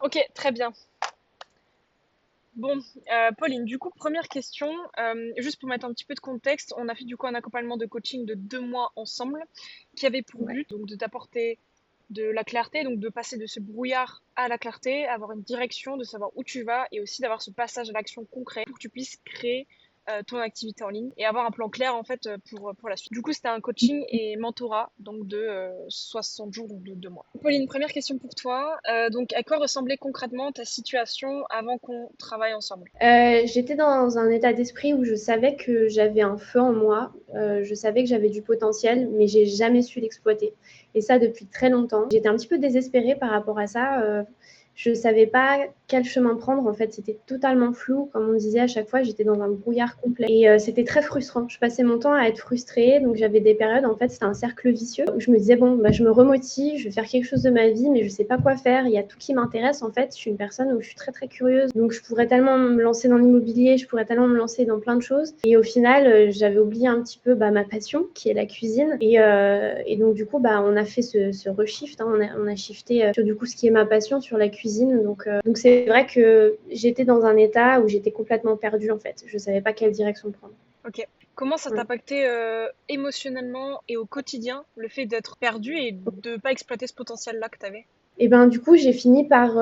Ok, très bien. Bon, Pauline, du coup, première question, juste pour mettre un petit peu de contexte, on a fait du coup un accompagnement de coaching de 2 mois ensemble, qui avait pour Ouais. but donc de t'apporter de la clarté, donc de passer de ce brouillard à la clarté, avoir une direction, de savoir où tu vas et aussi d'avoir ce passage à l'action concret pour que tu puisses créer ton activité en ligne et avoir un plan clair en fait pour la suite. Du coup, c'était un coaching et mentorat donc de 60 jours, donc de 2 mois. Pauline, première question pour toi. Donc, à quoi ressemblait concrètement ta situation avant qu'on travaille ensemble? J'étais dans un état d'esprit où je savais que j'avais un feu en moi, je savais que j'avais du potentiel, mais j'ai jamais su l'exploiter. Et ça depuis très longtemps. J'étais un petit peu désespérée par rapport à ça. Je ne savais pas quel chemin prendre. En fait, c'était totalement flou. Comme on disait, à chaque fois, j'étais dans un brouillard complet. Et c'était très frustrant. Je passais mon temps à être frustrée. Donc, j'avais des périodes, en fait, c'était un cercle vicieux où je me disais, bon, bah, je me remotive, je vais faire quelque chose de ma vie, mais je ne sais pas quoi faire. Il y a tout qui m'intéresse. En fait, je suis une personne où je suis très, très curieuse. Donc, je pourrais tellement me lancer dans l'immobilier, je pourrais tellement me lancer dans plein de choses. Et au final, j'avais oublié un petit peu ma passion, qui est la cuisine. Et donc, du coup, on a fait ce reshift. Hein. On a shifté sur du coup ce qui est ma passion, sur la cuisine. Donc c'est vrai que j'étais dans un état où j'étais complètement perdue en fait. Je savais pas quelle direction prendre. Ok. Comment ça t'a Ouais. impacté émotionnellement et au quotidien, le fait d'être perdu et de pas exploiter ce potentiel-là que t'avais? Et ben du coup, j'ai fini par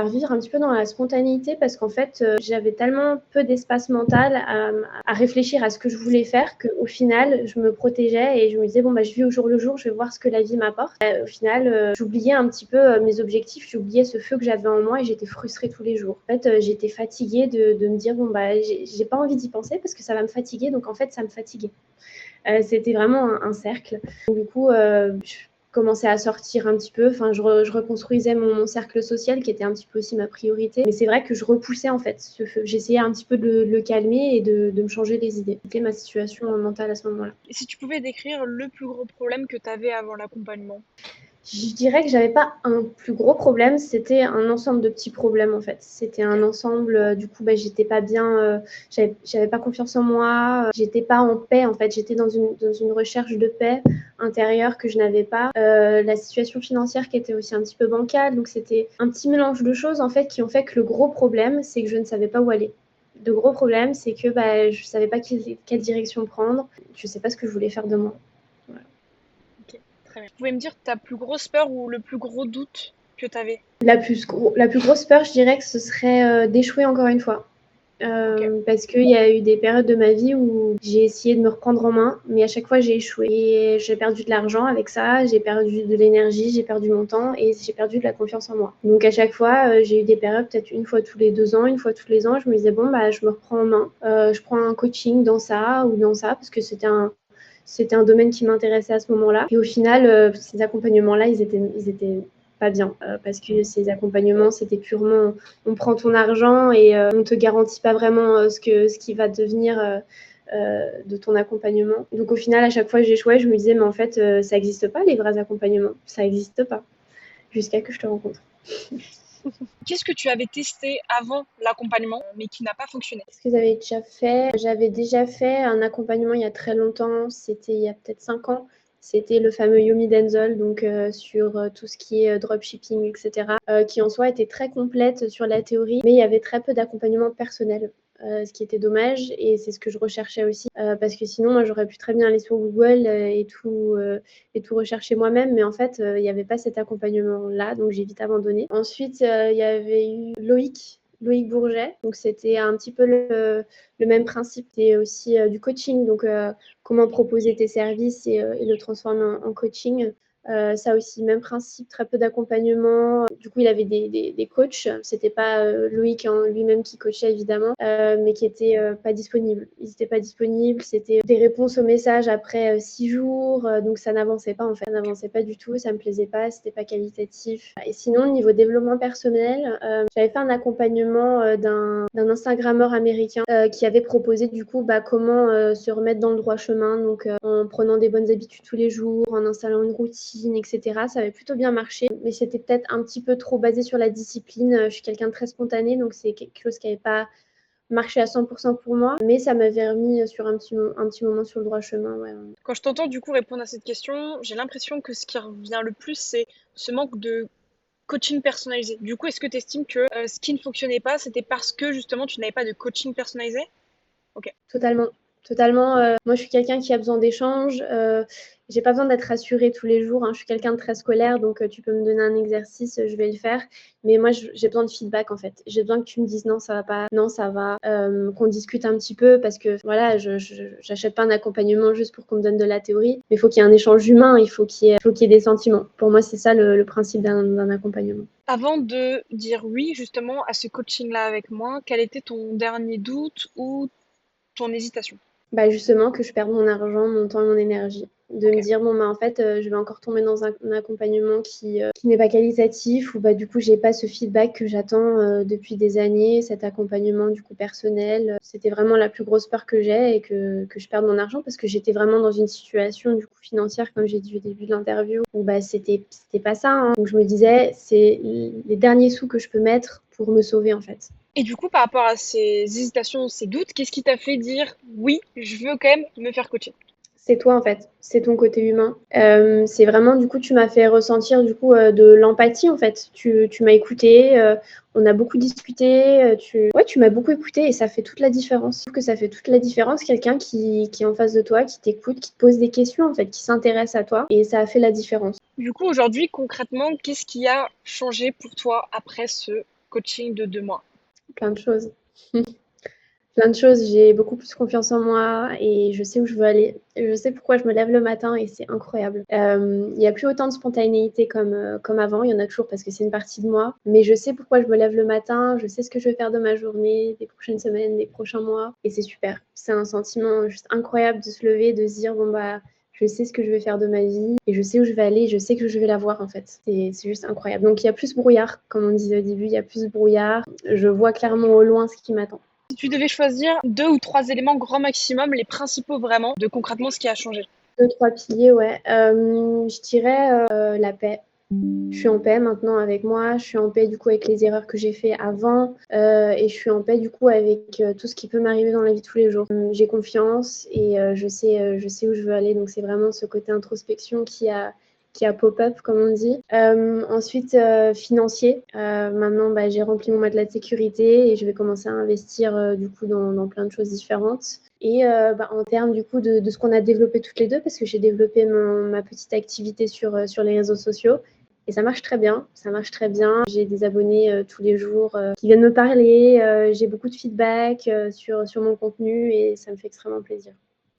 vivre un petit peu dans la spontanéité parce qu'en fait, j'avais tellement peu d'espace mental à réfléchir à ce que je voulais faire qu'au final, je me protégeais et je me disais, bon, bah, je vis au jour le jour, je vais voir ce que la vie m'apporte. Au final, j'oubliais un petit peu mes objectifs, j'oubliais ce feu que j'avais en moi et j'étais frustrée tous les jours. En fait, j'étais fatiguée de me dire, bon, bah, j'ai pas envie d'y penser parce que ça va me fatiguer. Donc, en fait, ça me fatiguait. C'était vraiment un cercle. Donc, du coup, je commençais à sortir un petit peu. Enfin, je reconstruisais mon cercle social qui était un petit peu aussi ma priorité. Mais c'est vrai que je repoussais en fait ce feu. J'essayais un petit peu de le calmer et de me changer les idées. C'était ma situation mentale à ce moment-là. Et si tu pouvais décrire le plus gros problème que t'avais avant l'accompagnement? Je dirais que j'avais pas un plus gros problème, c'était un ensemble de petits problèmes en fait. C'était Ok. un ensemble, du coup, j'étais pas bien, j'avais pas confiance en moi, j'étais pas en paix en fait. J'étais dans une recherche de paix intérieure que je n'avais pas. La situation financière qui était aussi un petit peu bancale, donc c'était un petit mélange de choses en fait qui ont fait que le gros problème, c'est que je ne savais pas où aller. Le gros problème, c'est que je savais pas quelle direction prendre, je sais pas ce que je voulais faire de moi. Voilà. Ok, très bien. Tu pouvais me dire ta plus grosse peur ou le plus gros doute que t'avais? La plus grosse peur, je dirais que ce serait d'échouer encore une fois. Ok. Parce qu'il y a eu des périodes de ma vie où j'ai essayé de me reprendre en main, mais à chaque fois j'ai échoué. Et j'ai perdu de l'argent avec ça, j'ai perdu de l'énergie, j'ai perdu mon temps et j'ai perdu de la confiance en moi. Donc à chaque fois, j'ai eu des périodes, peut-être une fois tous les 2 ans, une fois tous les ans, je me disais, bon, bah, je me reprends en main, je prends un coaching dans ça ou dans ça, parce que c'était un domaine qui m'intéressait à ce moment-là. Et au final, ces accompagnements-là, ils étaient pas bien parce que ces accompagnements, c'était purement on prend ton argent et on ne te garantit pas vraiment ce qui va devenir de ton accompagnement. Donc au final, à chaque fois que j'échouais, je me disais, mais en fait, ça n'existe pas, les vrais accompagnements. Ça n'existe pas, jusqu'à que je te rencontre. Qu'est-ce que tu avais testé avant l'accompagnement, mais qui n'a pas fonctionné? Qu'est-ce que j'avais déjà fait? J'avais déjà fait un accompagnement il y a très longtemps, c'était il y a peut-être 5 ans. C'était le fameux Yomi Denzel, donc sur tout ce qui est dropshipping, etc., qui en soi était très complète sur la théorie, mais il y avait très peu d'accompagnement personnel, ce qui était dommage, et c'est ce que je recherchais aussi, parce que sinon, moi, j'aurais pu très bien aller sur Google et tout rechercher moi-même, mais en fait, il n'y avait pas cet accompagnement-là, donc j'ai vite abandonné. Ensuite, il y avait eu Loïc Bourget. Donc, c'était un petit peu le même principe. C'était aussi du coaching. Donc, comment proposer tes services et le transformer en coaching. Ça aussi, même principe, très peu d'accompagnement. Du coup, il avait des coachs. C'était pas Loïc en lui-même qui coachait, évidemment, mais qui étaient pas disponibles. Ils n'étaient pas disponibles. C'était des réponses aux messages après 6 jours. Donc, ça n'avançait pas, en fait. Ça n'avançait pas du tout. Ça me plaisait pas. C'était pas qualitatif. Et sinon, niveau développement personnel, j'avais fait un accompagnement d'un Instagrammeur américain qui avait proposé du coup comment se remettre dans le droit chemin, donc en prenant des bonnes habitudes tous les jours, en installant une routine, etc. Ça avait plutôt bien marché, mais c'était peut-être un petit peu trop basé sur la discipline. Je suis quelqu'un de très spontané, donc c'est quelque chose qui n'avait pas marché à 100% pour moi, mais ça m'avait remis sur un petit moment sur le droit chemin. Ouais. Quand je t'entends du coup répondre à cette question, j'ai l'impression que ce qui revient le plus, c'est ce manque de coaching personnalisé. Du coup, est-ce que tu estimes que ce qui ne fonctionnait pas, c'était parce que justement tu n'avais pas de coaching personnalisé? Ok. Totalement, totalement. Moi, je suis quelqu'un qui a besoin d'échanges. J'ai pas besoin d'être rassurée tous les jours, hein. Je suis quelqu'un de très scolaire, donc tu peux me donner un exercice, je vais le faire. Mais moi, j'ai besoin de feedback en fait. J'ai besoin que tu me dises non, ça va pas, non, ça va, qu'on discute un petit peu parce que voilà, j'achète pas un accompagnement juste pour qu'on me donne de la théorie. Mais il faut qu'il y ait un échange humain, faut qu'il y ait des sentiments. Pour moi, c'est ça le principe d'un accompagnement. Avant de dire oui justement à ce coaching-là avec moi, quel était ton dernier doute ou ton hésitation? Bah, justement, que je perde mon argent, mon temps et mon énergie. De Ok. me dire: «Bon, bah, en fait, je vais encore tomber dans un accompagnement qui n'est pas qualitatif» ou bah, du coup, j'ai pas ce feedback que j'attends, depuis des années, cet accompagnement, du coup, personnel. C'était vraiment la plus grosse peur que j'ai et que je perde mon argent parce que j'étais vraiment dans une situation, du coup, financière, comme j'ai dit au début de l'interview, où bah, c'était pas ça, hein. Donc je me disais: «C'est les derniers sous que je peux mettre pour me sauver, en fait». Et du coup, par rapport à ces hésitations, ces doutes, qu'est-ce qui t'a fait dire oui, je veux quand même me faire coacher? C'est toi en fait, c'est ton côté humain. C'est vraiment du coup tu m'as fait ressentir du coup, de l'empathie en fait. Tu m'as écoutée, on a beaucoup discuté, tu m'as beaucoup écoutée et ça fait toute la différence. Je trouve que ça fait toute la différence, quelqu'un qui est en face de toi, qui t'écoute, qui te pose des questions en fait, qui s'intéresse à toi et ça a fait la différence. Du coup, aujourd'hui, concrètement, qu'est-ce qui a changé pour toi après ce coaching de 2 mois? Plein de choses. Plein de choses, j'ai beaucoup plus confiance en moi et je sais où je veux aller. Je sais pourquoi je me lève le matin et c'est incroyable. Il y a plus autant de spontanéité comme avant, il y en a toujours parce que c'est une partie de moi, mais je sais pourquoi je me lève le matin, je sais ce que je vais faire de ma journée, des prochaines semaines, des prochains mois et c'est super. C'est un sentiment juste incroyable de se lever, de se dire: «Bon, bah, je sais ce que je vais faire de ma vie et je sais où je vais aller, je sais que je vais la voir en fait». C'est juste incroyable. Donc il y a plus brouillard, comme on disait au début, il y a plus brouillard. Je vois clairement au loin ce qui m'attend. Si tu devais choisir 2 ou 3 éléments grand maximum, les principaux vraiment, de concrètement ce qui a changé. 2-3 piliers, ouais. Je dirais, la paix. Je suis en paix maintenant avec moi, je suis en paix du coup avec les erreurs que j'ai fait avant, et je suis en paix du coup avec, tout ce qui peut m'arriver dans la vie de tous les jours. J'ai confiance et je sais où je veux aller, donc c'est vraiment ce côté introspection qui a pop-up comme on dit. Ensuite, financier. Maintenant, bah, j'ai rempli mon matelas de sécurité et je vais commencer à investir, du coup dans plein de choses différentes. Et bah, en termes du coup de ce qu'on a développé toutes les deux, parce que j'ai développé ma petite activité sur les réseaux sociaux et ça marche très bien, ça marche très bien. J'ai des abonnés tous les jours qui viennent me parler, j'ai beaucoup de feedback sur mon contenu et ça me fait extrêmement plaisir.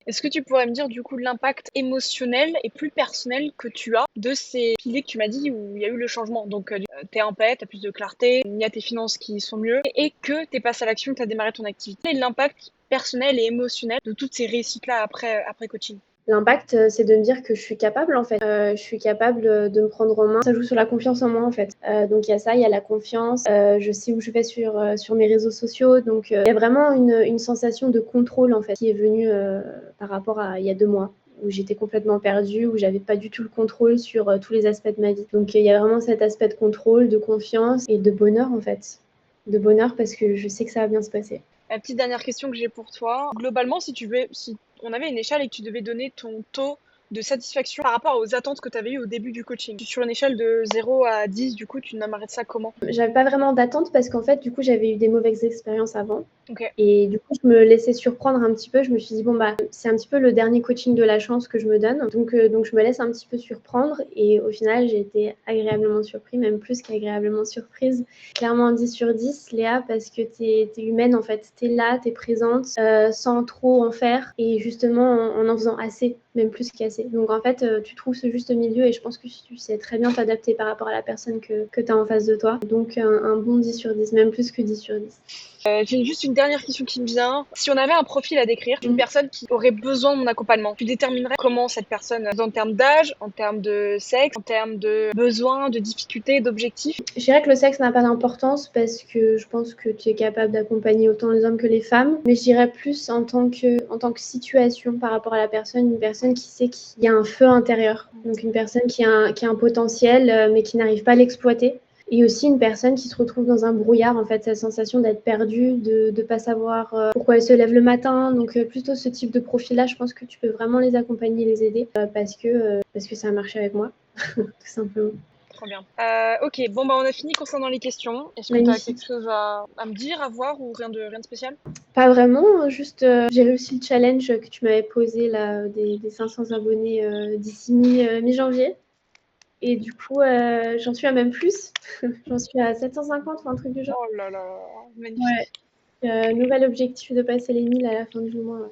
Est-ce que tu pourrais me dire du coup l'impact émotionnel et plus personnel que tu as de ces piliers que tu m'as dit où il y a eu le changement? Donc, t'es en paix, t'as plus de clarté, il y a tes finances qui sont mieux et que t'es passé à l'action, que t'as démarré ton activité. Et l'impact personnel et émotionnel de toutes ces réussites-là après coaching. L'impact, c'est de me dire que je suis capable en fait. Je suis capable, de me prendre en main. Ça joue sur la confiance en moi en fait. Donc il y a ça, il y a la confiance. Je sais où je vais sur mes réseaux sociaux. Donc il y a vraiment une sensation de contrôle en fait qui est venue, par rapport à il y a 2 mois où j'étais complètement perdue, où j'avais pas du tout le contrôle sur, tous les aspects de ma vie. Donc il y a vraiment cet aspect de contrôle, de confiance et de bonheur en fait. De bonheur parce que je sais que ça va bien se passer. La petite dernière question que j'ai pour toi. Globalement, si on avait une échelle et que tu devais donner ton taux de satisfaction par rapport aux attentes que tu avais eues au début du coaching, sur une échelle de 0 à 10, du coup, tu nommerais ça comment? J'avais pas vraiment d'attente parce qu'en fait, du coup, j'avais eu des mauvaises expériences avant. Ok. Et du coup, je me laissais surprendre un petit peu. Je me suis dit, bon, bah, c'est un petit peu le dernier coaching de la chance que je me donne. Donc je me laisse un petit peu surprendre. Et au final, j'ai été agréablement surprise, même plus qu'agréablement surprise. Clairement 10 sur 10, Léa, parce que t'es humaine en fait. T'es là, t'es présente, sans trop en faire. Et justement, en faisant assez, même plus qu'assez. Donc en fait, tu trouves ce juste milieu et je pense que tu sais très bien t'adapter par rapport à la personne que tu as en face de toi. Donc un bon 10 sur 10, même plus que 10 sur 10. J'ai juste une dernière question qui me vient. Si on avait un profil à décrire d'une Mm. personne qui aurait besoin de mon accompagnement, tu déterminerais comment cette personne, en termes d'âge, en termes de sexe, en termes de besoins, de difficultés, d'objectifs? Je dirais que le sexe n'a pas d'importance parce que je pense que tu es capable d'accompagner autant les hommes que les femmes. Mais je dirais plus en tant que situation par rapport à la personne, une personne qui sait qu'il y a un feu intérieur. Donc une personne qui a un potentiel mais qui n'arrive pas à l'exploiter. Et aussi une personne qui se retrouve dans un brouillard, en fait, cette sensation d'être perdue, de ne pas savoir pourquoi elle se lève le matin. Donc plutôt ce type de profil-là, je pense que tu peux vraiment les accompagner, les aider parce que ça a marché avec moi, tout simplement. Trop bien. Ok, bon, bah, on a fini concernant les questions. Est-ce que tu as quelque Magnifique. chose à me dire, à voir ou rien de spécial? Pas vraiment, juste j'ai réussi le challenge que tu m'avais posé là, des 500 abonnés d'ici mi-janvier. Et du coup, j'en suis à même plus. J'en suis à 750 ou un truc du genre. Oh là là, Ouais. magnifique. Nouvel objectif de passer les 1000 à la fin du mois. Ouais.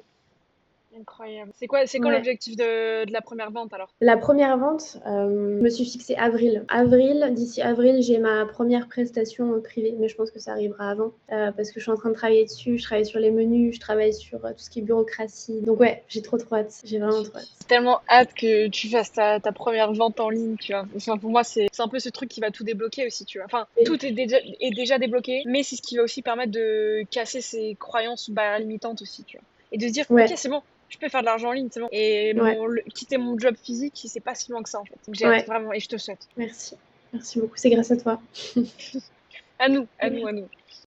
Incroyable. C'est quoi Ouais. l'objectif de la première vente alors? La première vente, je me suis fixé avril. Avril, d'ici avril, j'ai ma première prestation privée, mais je pense que ça arrivera avant parce que je suis en train de travailler dessus. Je travaille sur les menus, je travaille sur tout ce qui est bureaucratie. Donc ouais, j'ai trop hâte. J'ai vraiment trop hâte. J'ai tellement hâte que tu fasses ta première vente en ligne, tu vois. Enfin, pour moi, c'est un peu ce truc qui va tout débloquer aussi, tu vois. Enfin, Et- tout est déjà débloqué, mais c'est ce qui va aussi permettre de casser ces croyances barrières limitantes aussi, tu vois. Et de se dire, ok, Ouais, c'est bon, je peux faire de l'argent en ligne, c'est bon. Et ouais, quitter mon job physique, c'est pas si loin que ça, en fait. Donc j'ai hâte, ouais. vraiment, et je te souhaite. Merci. Merci beaucoup. C'est grâce à toi. À nous, à nous, à nous.